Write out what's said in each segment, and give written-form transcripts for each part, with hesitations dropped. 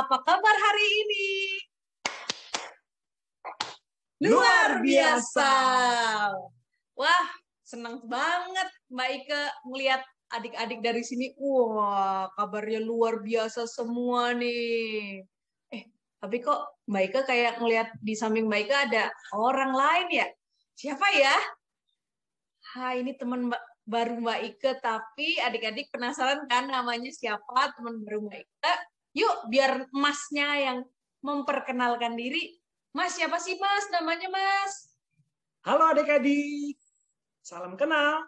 apa kabar hari ini? Luar biasa. Wah, senang banget Mbak Ike melihat adik-adik dari sini. Wah, kabarnya luar biasa semua nih. Tapi kok Mbak Ike kayak ngelihat di samping Mbak Ike ada orang lain ya? Siapa ya? Ini teman baru Mbak Ike, tapi adik-adik penasaran kan namanya siapa teman baru Mbak Ike? Yuk, biar Masnya yang memperkenalkan diri. Mas, siapa sih Mas? Namanya Mas? Halo adik-adik, salam kenal.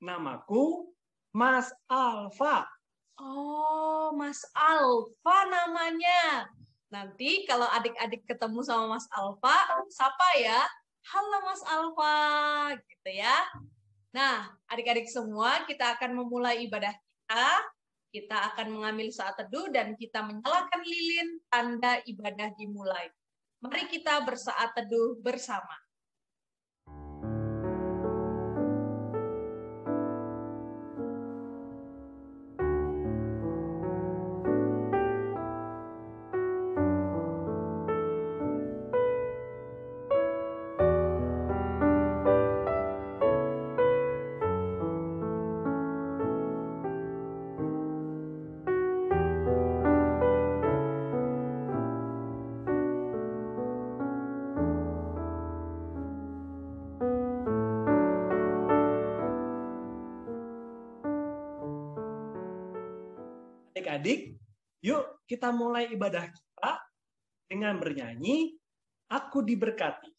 Namaku Mas Alfa. Oh, Mas Alfa namanya. Nanti kalau adik-adik ketemu sama Mas Alfa, sapa ya. Halo Mas Alfa, gitu ya. Nah, adik-adik semua, kita akan memulai ibadah kita. Kita akan mengambil saat teduh dan kita menyalakan lilin tanda ibadah dimulai. Mari kita bersaat teduh bersama. Adik-adik, yuk kita mulai ibadah kita dengan bernyanyi, Aku Diberkati.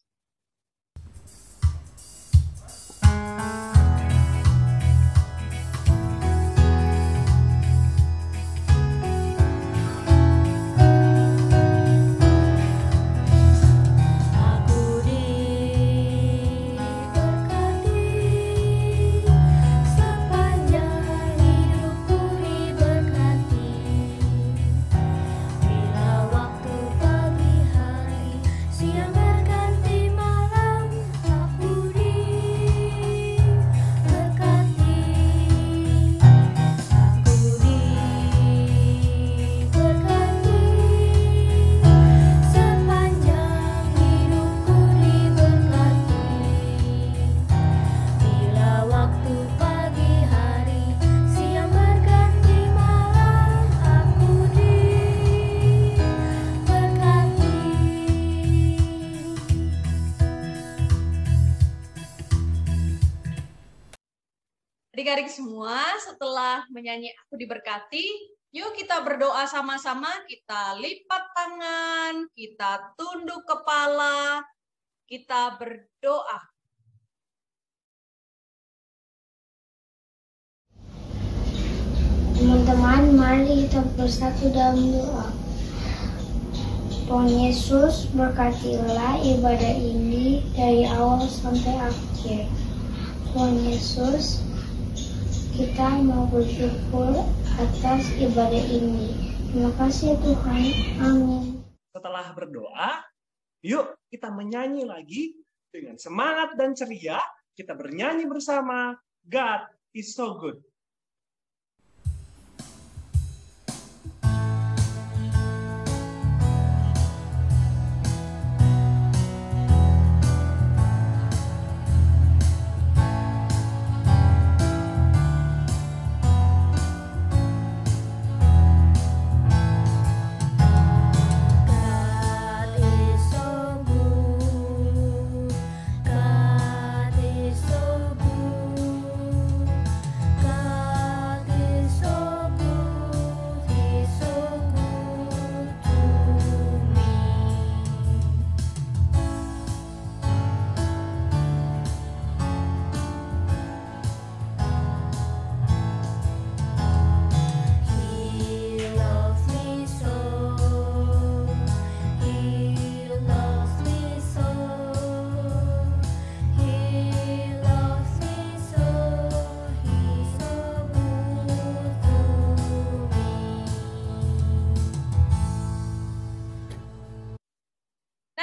Adik-adik semua, setelah menyanyi Aku Diberkati, yuk kita berdoa sama-sama, kita lipat tangan, kita tunduk kepala, kita berdoa. Teman-teman, mari kita bersatu dalam doa. Tuhan Yesus, berkatilah ibadah ini dari awal sampai akhir. Tuhan Yesus, kita mau bersyukur atas ibadah ini. Terima kasih Tuhan. Amin. Setelah berdoa, yuk kita menyanyi lagi dengan semangat dan ceria. Kita bernyanyi bersama, God is so good.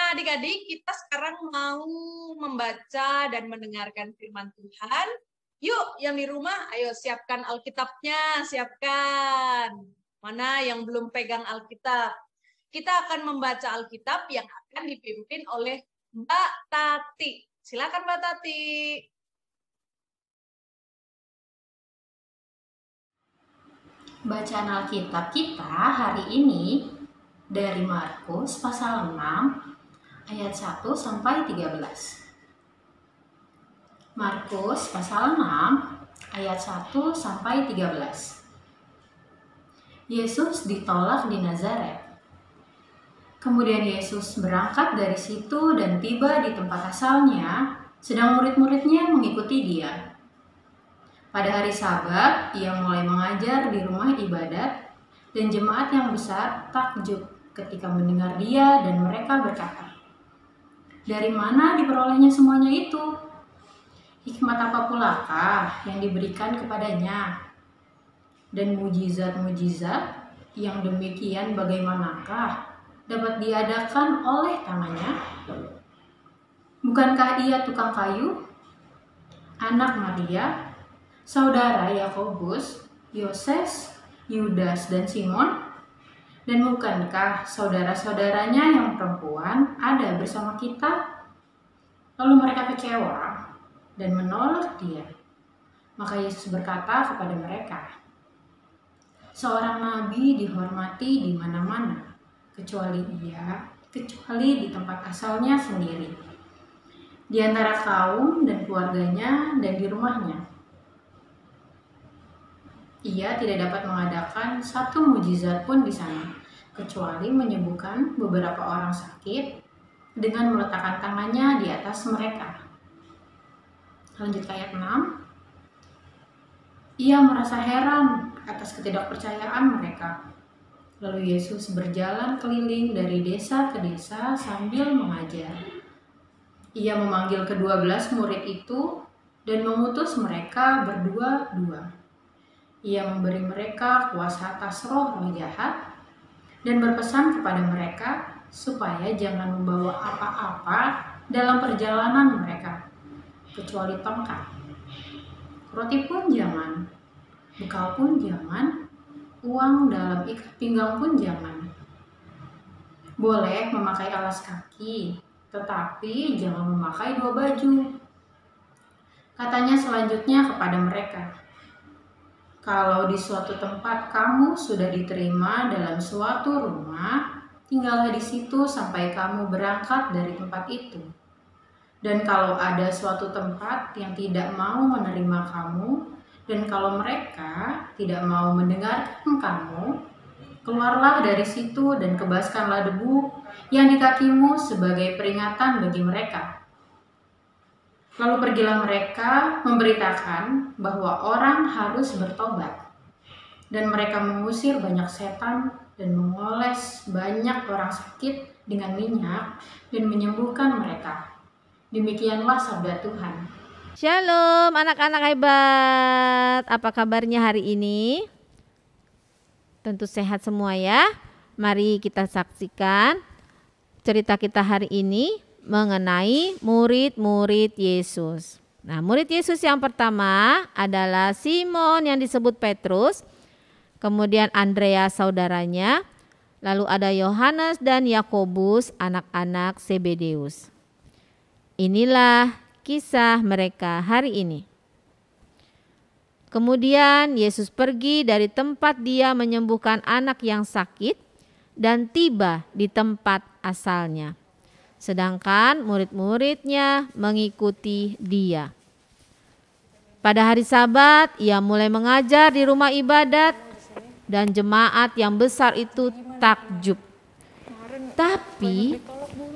Adik-adik, kita sekarang mau membaca dan mendengarkan firman Tuhan. Yuk, yang di rumah, ayo siapkan Alkitabnya, siapkan. Mana yang belum pegang Alkitab? kita akan membaca Alkitab yang akan dipimpin oleh Mbak Tati. Silakan Mbak Tati. Bacaan Alkitab kita hari ini dari Markus pasal 6 ayat 1 sampai 13. Markus pasal 6 ayat 1 sampai 13. Yesus ditolak di Nazaret. Kemudian Yesus berangkat dari situ dan tiba di tempat asalnya, sedang murid-muridnya mengikuti dia. Pada hari Sabat, ia mulai mengajar di rumah ibadat, dan jemaat yang besar takjub ketika mendengar dia, dan mereka berkata, "Dari mana diperolehnya semuanya itu? Hikmat apa pulakah yang diberikan kepadanya? Dan mujizat-mujizat yang demikian bagaimanakah dapat diadakan oleh tangannya? Bukankah ia tukang kayu, anak Maria, saudara Yakobus, Yoses, Yudas, dan Simon? Dan bukankah saudara-saudaranya yang perempuan ada bersama kita?" Lalu mereka kecewa dan menolak dia. Maka Yesus berkata kepada mereka, "Seorang nabi dihormati di mana-mana, kecuali di tempat asalnya sendiri, di antara kaum dan keluarganya dan di rumahnya. Ia tidak dapat mengadakan satu mujizat pun di sana, kecuali menyembuhkan beberapa orang sakit dengan meletakkan tangannya di atas mereka." Lanjut ke ayat 6. Ia merasa heran atas ketidakpercayaan mereka. Lalu Yesus berjalan keliling dari desa ke desa sambil mengajar. Ia memanggil ke-12 murid itu dan mengutus mereka berdua-dua. Ia memberi mereka kuasa atas roh-roh jahat dan berpesan kepada mereka supaya jangan membawa apa-apa dalam perjalanan mereka, kecuali tongkat. Roti pun jangan, bekal pun jangan, uang dalam ikat pinggang pun jangan. Boleh memakai alas kaki, tetapi jangan memakai 2 baju. Katanya selanjutnya kepada mereka, "Kalau di suatu tempat kamu sudah diterima dalam suatu rumah, tinggallah di situ sampai kamu berangkat dari tempat itu. Dan kalau ada suatu tempat yang tidak mau menerima kamu, dan kalau mereka tidak mau mendengarkan kamu, keluarlah dari situ dan kebaskanlah debu yang di kakimu sebagai peringatan bagi mereka." Lalu pergilah mereka memberitakan bahwa orang harus bertobat. Dan mereka mengusir banyak setan dan mengoles banyak orang sakit dengan minyak dan menyembuhkan mereka. Demikianlah sabda Tuhan. Shalom anak-anak hebat. Apa kabarnya hari ini? Tentu sehat semua ya. Mari kita saksikan cerita kita hari ini mengenai murid-murid Yesus. Nah, murid Yesus yang pertama adalah Simon yang disebut Petrus, kemudian Andreas saudaranya, lalu ada Yohanes dan Yakobus anak-anak Zebedeus. Inilah kisah mereka hari ini. Kemudian Yesus pergi dari tempat dia menyembuhkan anak yang sakit dan tiba di tempat asalnya. Sedangkan murid-muridnya mengikuti dia. Pada hari Sabat ia mulai mengajar di rumah ibadat dan jemaat yang besar itu takjub. Tapi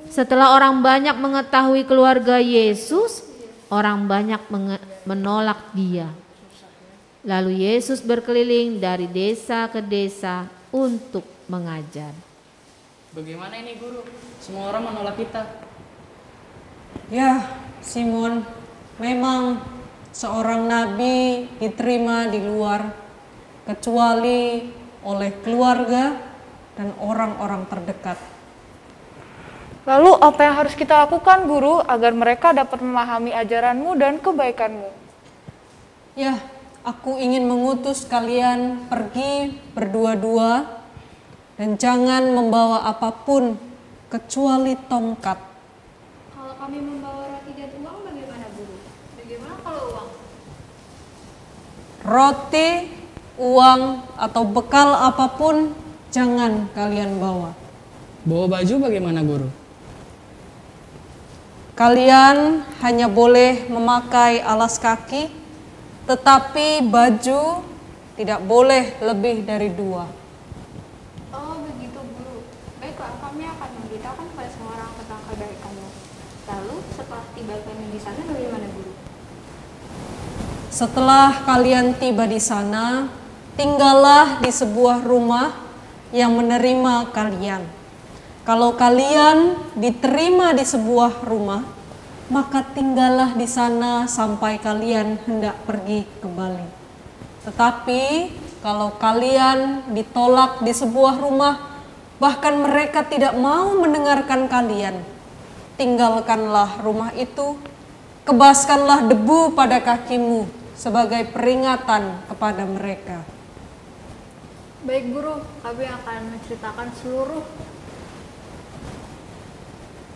setelah orang banyak mengetahui keluarga Yesus, orang banyak menolak dia. Lalu Yesus berkeliling dari desa ke desa untuk mengajar. Bagaimana ini guru? Semua orang menolak kita. Ya, Simon, memang seorang nabi diterima di luar, kecuali oleh keluarga dan orang-orang terdekat. Lalu apa yang harus kita lakukan, Guru, agar mereka dapat memahami ajaran-Mu dan kebaikan-Mu? Ya, aku ingin mengutus kalian pergi berdua-dua Dan jangan membawa apapun kecuali tongkat. Kalau kami membawa roti dan uang bagaimana guru? Bagaimana kalau uang? Roti, uang, atau bekal apapun jangan kalian bawa. Bawa baju bagaimana guru? Kalian hanya boleh memakai alas kaki, tetapi baju tidak boleh lebih dari 2. Oh begitu guru. Baiklah, kami akan memberitahukan kepada semua orang tentang kebaikanmu. Lalu setelah tiba kami di sana bagaimana guru? Setelah kalian tiba di sana, tinggallah di sebuah rumah yang menerima kalian. Kalau kalian diterima di sebuah rumah, maka tinggallah di sana sampai kalian hendak pergi kembali. Tetapi kalau kalian ditolak di sebuah rumah, bahkan mereka tidak mau mendengarkan kalian, tinggalkanlah rumah itu, kebaskanlah debu pada kakimu sebagai peringatan kepada mereka. Baik guru, kami akan menceritakan seluruh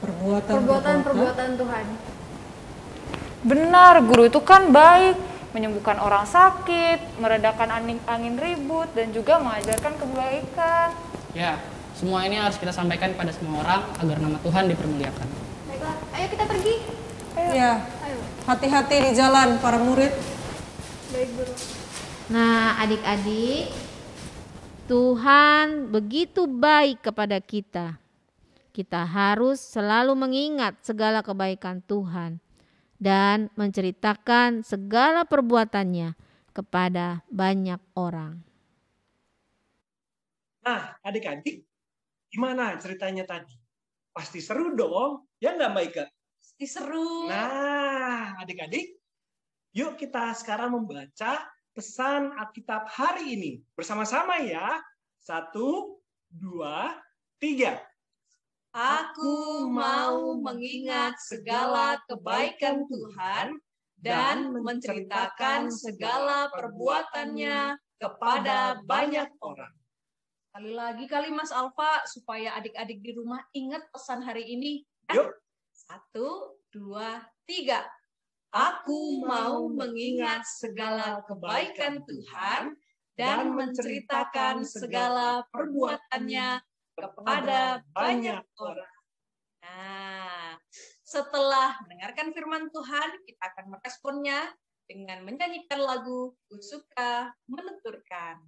perbuatan Tuhan. Benar, guru itu kan baik, menyembuhkan orang sakit, meredakan angin ribut, dan juga mengajarkan kebaikan. Ya, semua ini harus kita sampaikan pada semua orang agar nama Tuhan dipermuliakan. Baiklah, ayo kita pergi. Ya, Ayo. hati-hati di jalan para murid. Baik guru. Nah, adik-adik, Tuhan begitu baik kepada kita. Kita harus selalu mengingat segala kebaikan Tuhan dan menceritakan segala perbuatannya kepada banyak orang. Nah, adik-adik, gimana ceritanya tadi? Pasti seru dong, ya nggak Mbak Ika? Pasti seru. Nah, adik-adik, yuk kita sekarang membaca pesan Alkitab hari ini. Bersama-sama ya. 1, 2, 3. Aku mau mengingat segala kebaikan Tuhan dan menceritakan segala perbuatannya kepada banyak orang. Sekali lagi kali Mas Alfa, supaya adik-adik di rumah ingat pesan hari ini. Yuk. 1, 2, 3. Aku mau mengingat segala kebaikan Tuhan dan menceritakan segala perbuatannya kepada banyak orang. Nah, setelah mendengarkan firman Tuhan, kita akan meresponnya dengan menyanyikan lagu Ku Suka Menuturkan.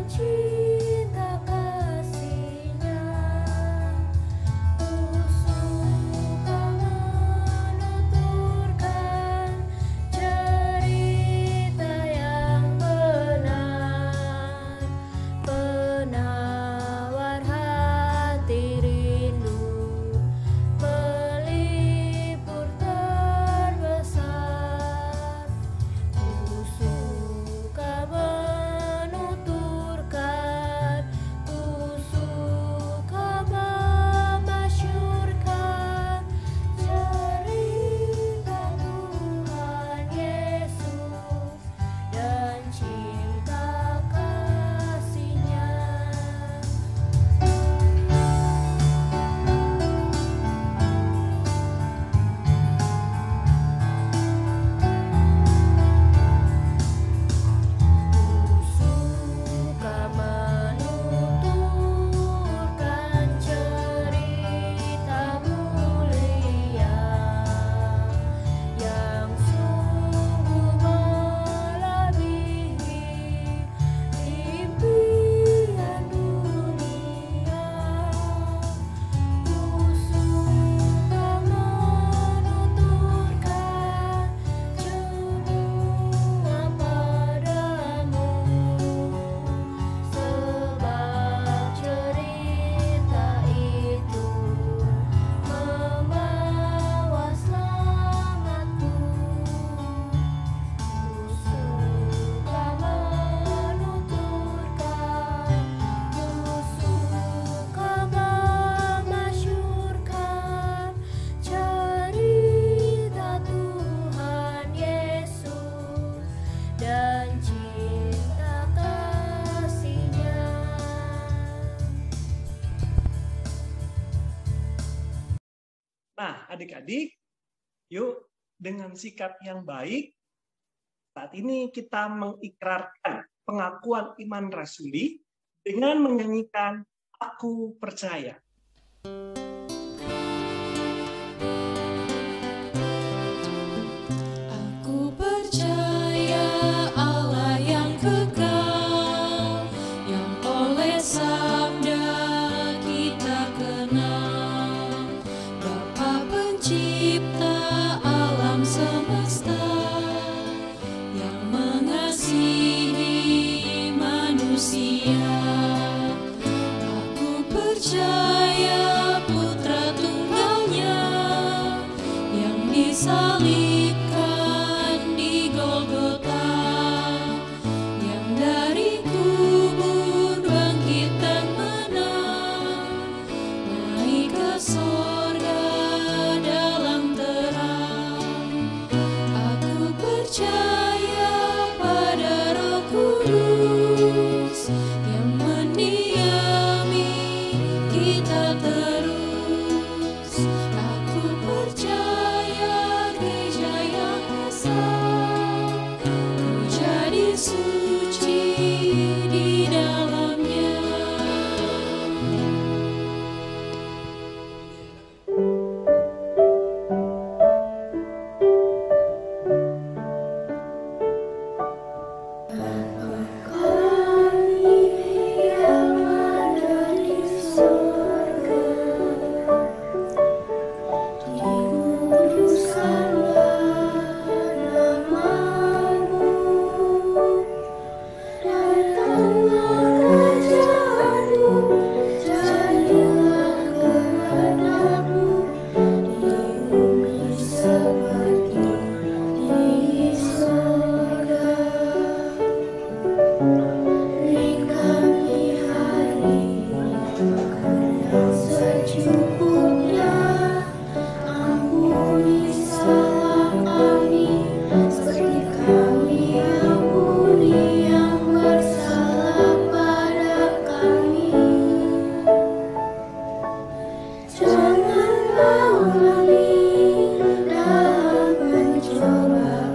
Cinta Adik-adik, yuk dengan sikap yang baik, saat ini kita mengikrarkan pengakuan iman rasuli dengan menyanyikan Aku Percaya. Aku percaya Allah yang kekal, yang oleh sabda kita kenal, Bapa pencipta alam semesta, yang mengasihi manusia. Aku percaya Putra Tunggalnya yang disalibkan di Golgota, yang dari kubur bangkit dan menang, naik ke sorga dalam terang. Aku percaya pada Roh Kudus yang mendiami kita terus. Aku percaya gereja yang esa, ku jadi suci di dalamnya. Kami yang ada di surga, dikuduskanlah namamu, datanglah kerajaanmu, jadilah kehendakmu di bumi seperti di surga. Beri kami hari makan yang secukupnya, ampuni salah kami seperti kami ampuni yang bersalah pada kami. Jangan bawa kami dalam pencobaan,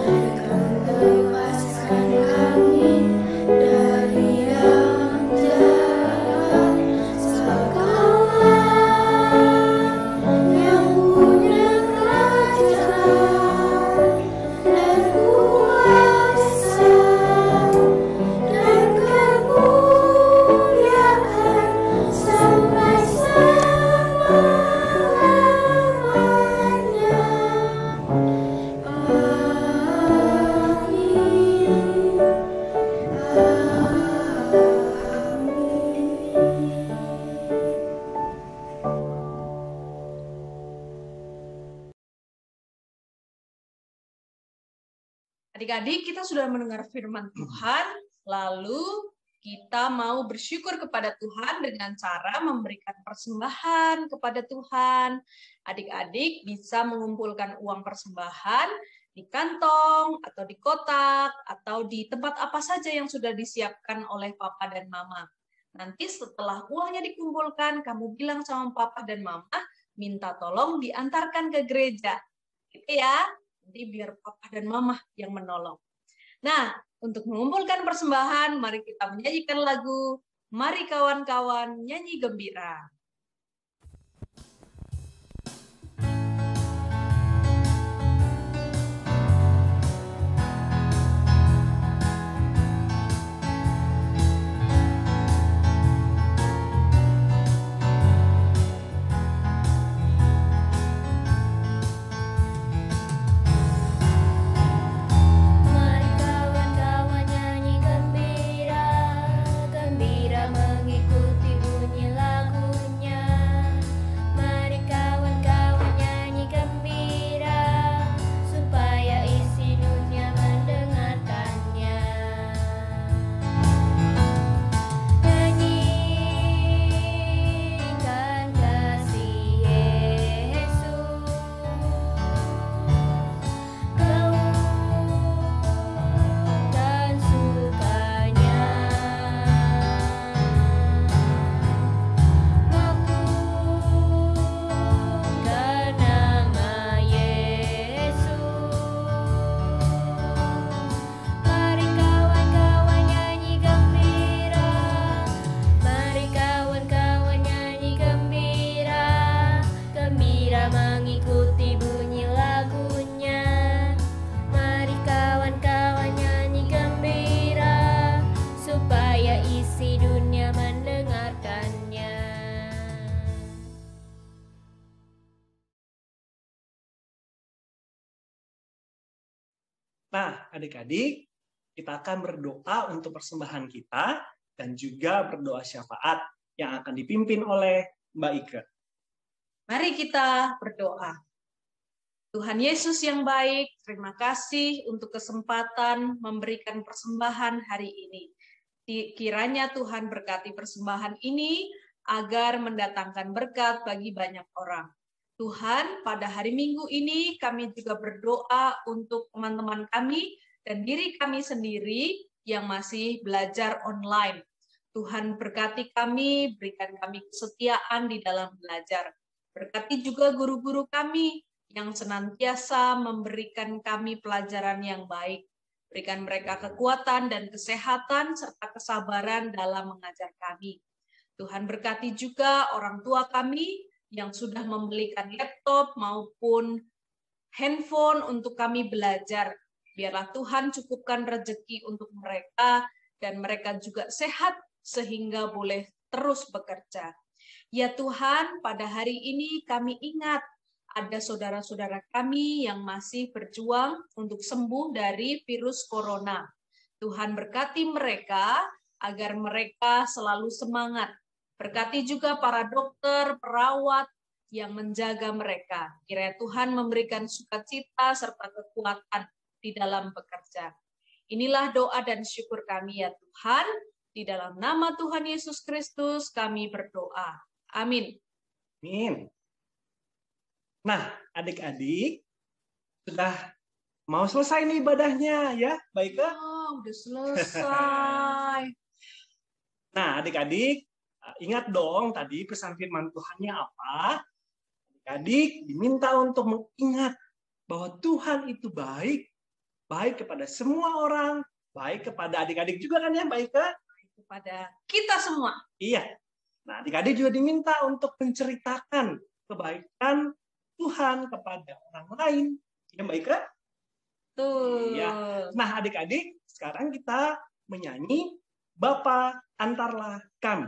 melainkan lepaskan kami dari yang jahat. Sebab Kaulah yang punya kerajaan dan kuasa dan kemuliaan sampai selama-lamanya. Amin. Adik-adik, kita sudah mendengar firman Tuhan, lalu kita mau bersyukur kepada Tuhan dengan cara memberikan persembahan kepada Tuhan. Adik-adik bisa mengumpulkan uang persembahan di kantong, atau di kotak, atau di tempat apa saja yang sudah disiapkan oleh Papa dan Mama. Nanti setelah uangnya dikumpulkan, kamu bilang sama Papa dan Mama, minta tolong diantarkan ke gereja. Gitu ya. Jadi biar Papa dan Mama yang menolong. Nah, untuk mengumpulkan persembahan, mari kita menyanyikan lagu Mari Kawan-Kawan Nyanyi Gembira. Mari kawan-kawan nyanyi gembira, gembira mengikuti bunyi lagunya. Nah, adik-adik, kita akan berdoa untuk persembahan kita dan juga berdoa syafaat yang akan dipimpin oleh Mbak Ike. Mari kita berdoa. Tuhan Yesus yang baik, terima kasih untuk kesempatan memberikan persembahan hari ini. Kiranya Tuhan berkati persembahan ini agar mendatangkan berkat bagi banyak orang. Tuhan, pada hari Minggu ini kami juga berdoa untuk teman-teman kami dan diri kami sendiri yang masih belajar online. Tuhan berkati kami, berikan kami kesetiaan di dalam belajar. Berkati juga guru-guru kami yang senantiasa memberikan kami pelajaran yang baik. Berikan mereka kekuatan dan kesehatan serta kesabaran dalam mengajar kami. Tuhan berkati juga orang tua kami yang sudah membelikan laptop maupun handphone untuk kami belajar. Biarlah Tuhan cukupkan rezeki untuk mereka dan mereka juga sehat sehingga boleh terus bekerja. Ya Tuhan, pada hari ini kami ingat ada saudara-saudara kami yang masih berjuang untuk sembuh dari virus corona. Tuhan berkati mereka agar mereka selalu semangat. Berkati juga para dokter, perawat yang menjaga mereka. Kiranya Tuhan memberikan sukacita serta kekuatan di dalam bekerja. Inilah doa dan syukur kami ya Tuhan. Di dalam nama Tuhan Yesus Kristus kami berdoa. Amin. Amin. Nah, adik-adik, sudah mau selesai nih ibadahnya ya, baiklah? Oh, udah selesai. Nah, adik-adik, ingat dong tadi pesan firman Tuhannya apa? Adik-adik diminta untuk mengingat bahwa Tuhan itu baik, baik kepada semua orang, baik kepada adik-adik juga kan ya, baik kepada kita semua. Iya. Nah, adik-adik juga diminta untuk menceritakan kebaikan Tuhan kepada orang lain. Ya, baik kan? Tuh. Iya. Nah, adik-adik, sekarang kita menyanyi Bapa antarlah kami.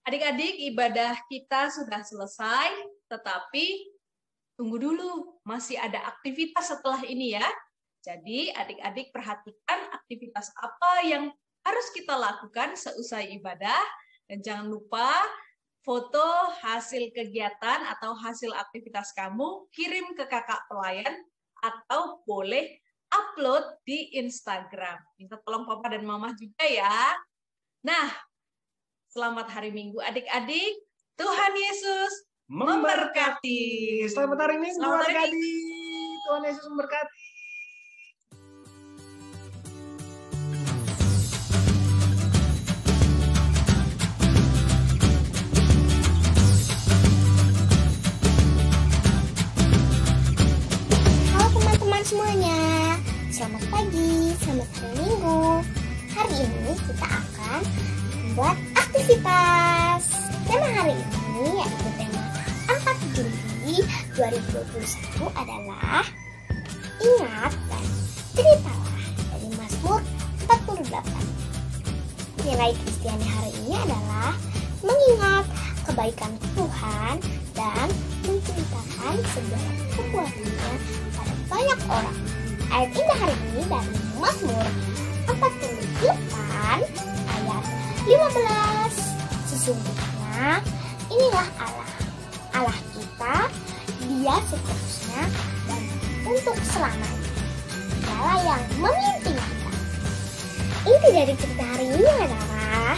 Adik-adik, ibadah kita sudah selesai, tetapi tunggu dulu, masih ada aktivitas setelah ini ya. Jadi adik-adik perhatikan aktivitas apa yang harus kita lakukan seusai ibadah, dan jangan lupa foto hasil kegiatan atau hasil aktivitas kamu kirim ke kakak pelayan atau boleh upload di Instagram. Minta tolong papa dan mama juga ya. Nah, selamat hari Minggu adik-adik. Tuhan Yesus memberkati. Selamat hari Minggu adik-adik. Tuhan Yesus memberkati. Halo teman-teman semuanya, selamat pagi, selamat hari Minggu. Hari ini kita akan membuat aktivitas. Tema hari ini yaitu tema 4 Juli 2021 adalah Ingat dan Ceritalah dari Mazmur 48. Nilai Kristiani hari ini adalah mengingat kebaikan Tuhan dan menceritakan sebuah dunia pada banyak orang. Ayat indah hari ini dari Mazmur 48 ayat 15. Sesungguhnya inilah Allah kita, Dia seterusnya dan untuk selamanya. Dialah yang memimpin kita. Inti dari cerita hari ini adalah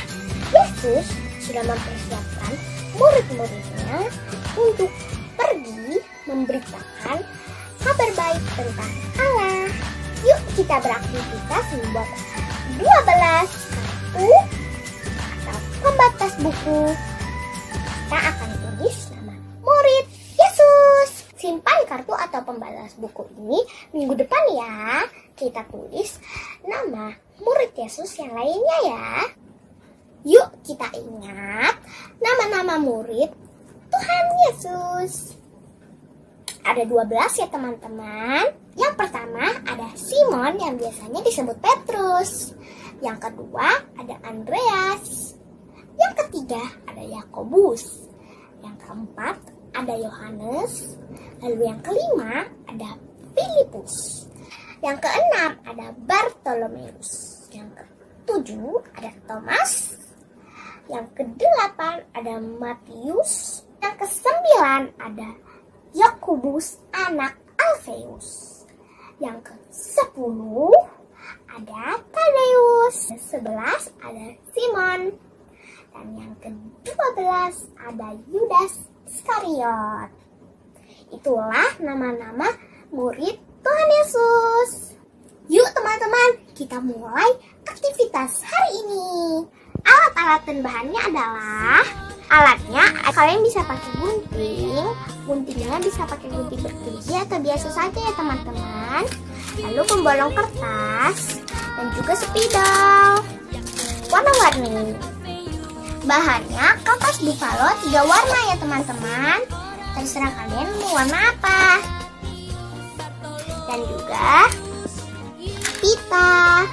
Yesus sudah mempersiapkan murid-muridnya untuk pergi memberitakan kabar baik tentang Allah. Yuk kita beraktivitas membuat 12 kartu atau pembatas buku. Kita akan tulis nama murid Yesus. Simpan kartu atau pembatas buku ini minggu depan ya. Kita tulis nama murid Yesus yang lainnya ya. Yuk kita ingat nama-nama murid Tuhan Yesus. Ada 12 ya teman-teman. Yang pertama ada Simon yang biasanya disebut Petrus. Yang kedua ada Andreas. Yang ketiga ada Yakobus. Yang keempat ada Yohanes. Lalu yang kelima ada Filipus. Yang keenam ada Bartolomeus. Yang ketujuh ada Thomas. Yang kedelapan ada Matius. Yang kesembilan ada Yakobus anak Alfeus. Yang ke-10 ada Tadeus. Yang 11 ada Simon. Dan yang ke-12 ada Yudas Iskariot. Itulah nama-nama murid Tuhan Yesus. Yuk teman-teman, kita mulai aktivitas hari ini. Alat-alat dan bahannya adalah alatnya kalian bisa pakai gunting. Guntingnya bisa pakai gunting bergerigi atau biasa saja ya teman-teman. Lalu pembolong kertas dan juga spidol warna-warni. Bahannya kertas buffalo 3 warna ya teman-teman. Terserah kalian mau warna apa. Dan juga pita.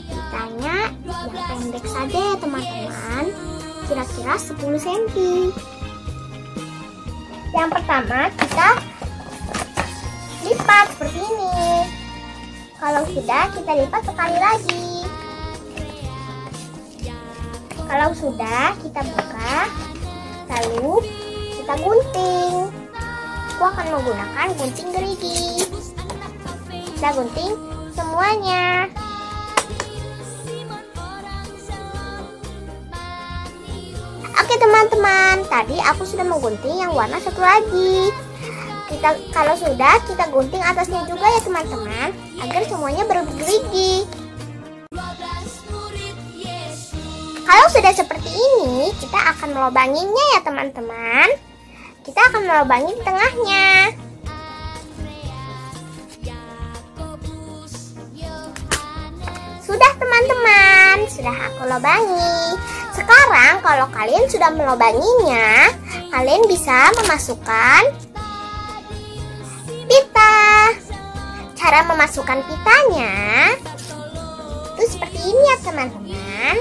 Pitanya yang pendek saja ya teman-teman. Kira-kira 10 cm. Yang pertama kita lipat seperti ini. Kalau sudah kita lipat sekali lagi. Kalau sudah kita buka. Lalu kita gunting. Aku akan menggunakan gunting gerigi. Kita gunting semuanya. Oke teman-teman, tadi aku sudah menggunting yang warna satu lagi. Kalau sudah kita gunting atasnya juga ya teman-teman, agar semuanya bergerigi. Kalau sudah seperti ini, kita akan melubanginya ya teman-teman. Kita akan melubangi di tengahnya. Sudah teman-teman, sudah aku lubangi. Sekarang kalau kalian sudah melubanginya, kalian bisa memasukkan pita. Cara memasukkan pitanya itu seperti ini ya teman-teman.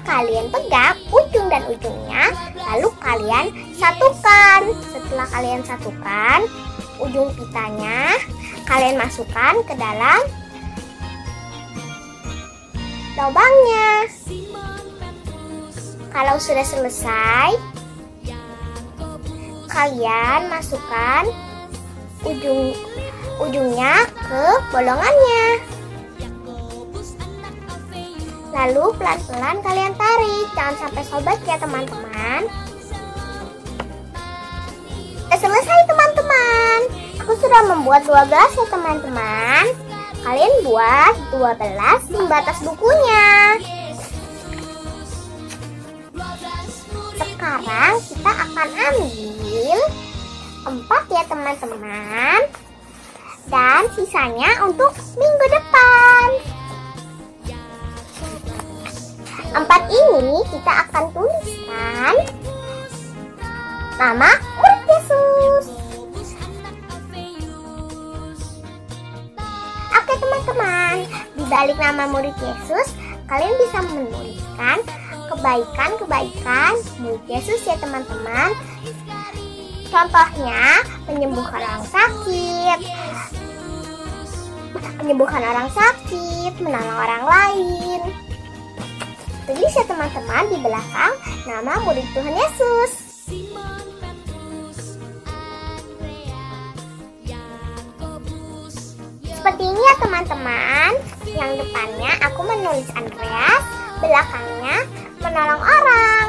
Kalian pegang ujung dan ujungnya, lalu kalian satukan. Setelah kalian satukan, ujung pitanya kalian masukkan ke dalam lubangnya. Kalau sudah selesai, kalian masukkan ujungnya ke bolongannya. Lalu pelan-pelan kalian tarik, jangan sampai sobek ya teman-teman. Sudah selesai teman-teman. Aku sudah membuat 12 ya teman-teman. Kalian buat 12 pembatas bukunya. Sekarang kita akan ambil 4 ya teman-teman. Dan sisanya untuk minggu depan. 4 ini kita akan tuliskan nama murid Yesus. Oke teman-teman, di balik nama murid Yesus, kalian bisa menuliskan kebaikan-kebaikan murid Yesus ya teman-teman. Contohnya, menyembuhkan orang sakit, menolong orang lain. Tulis ya teman-teman di belakang nama murid Tuhan Yesus. Seperti ini ya teman-teman. Yang depannya aku menulis Andreas, belakangnya menolong orang.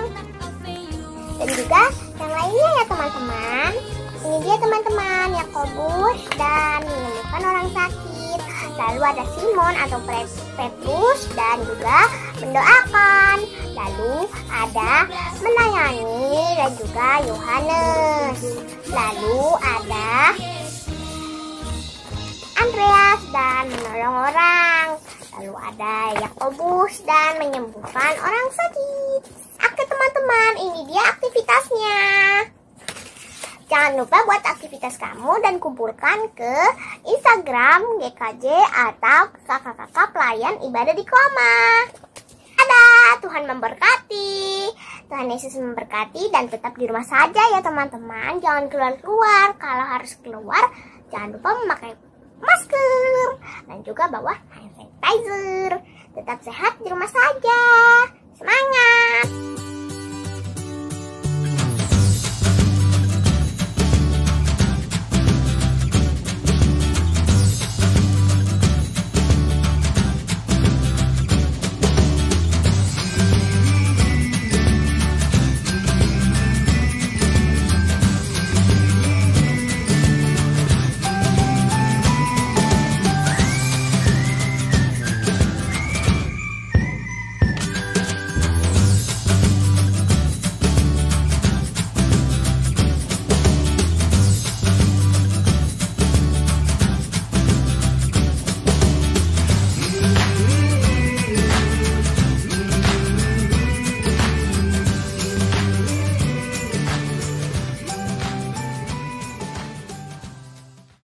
Dan juga yang lainnya ya teman-teman. Ini dia teman-teman, Yakobus dan menyembuhkan orang sakit. Lalu ada Simon atau Petrus dan juga mendoakan. Lalu ada melayani dan juga Yohanes. Lalu ada Andreas dan menolong orang. Lalu ada Yakobus dan menyembuhkan orang sakit. Oke teman-teman, ini dia aktivitasnya. Jangan lupa buat aktivitas kamu dan kumpulkan ke Instagram GKJ atau kakak-kakak pelayan ibadah di Koma. Ada, Tuhan memberkati. Tuhan Yesus memberkati dan tetap di rumah saja ya teman-teman. Jangan keluar-keluar. Kalau harus keluar, jangan lupa memakai masker dan juga bawa hand sanitizer. Tetap sehat di rumah saja. Semangat!